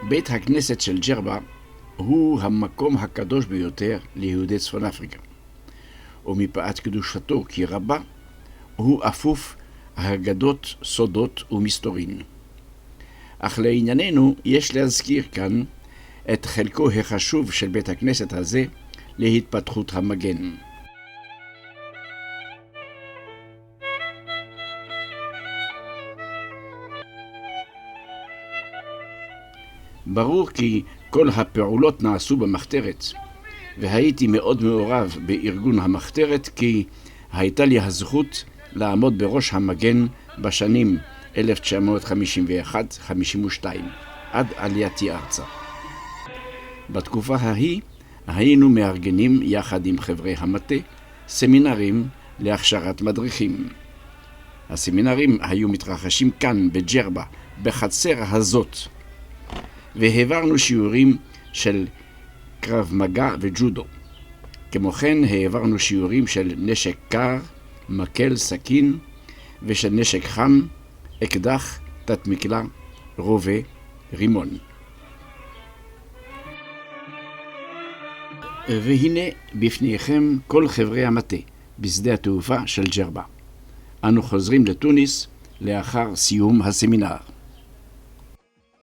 בית הכנסת של ג'רבה הוא המקום הקדוש ביותר ליהודי צפון אפריקה, ומפאת קדושתו כי רבה, הוא אפוף אגדות, סודות ומסתורין. אך לענייננו יש להזכיר כאן את חלקו החשוב של בית הכנסת הזה להתפתחות המגן. ברור כי כל הפעולות נעשו במחתרת, והייתי מאוד מעורב בארגון המחתרת כי הייתה לי הזכות לעמוד בראש המגן בשנים 1951-52 עד עלייתי ארצה. בתקופה ההיא היינו מארגנים יחד עם חברי המטה סמינרים להכשרת מדריכים. הסמינרים היו מתרחשים כאן בג'רבה, בחצר הזאת, והעברנו שיעורים של קרב מגע וג'ודו. כמו כן העברנו שיעורים של נשק קר, מקל, סכין, ושל נשק חם, אקדח, תת מקלע, רובה, רימון. והנה בפניכם כל חברי המטה בשדה התעופה של ג'רבה. אנו חוזרים לתוניס לאחר סיום הסמינר.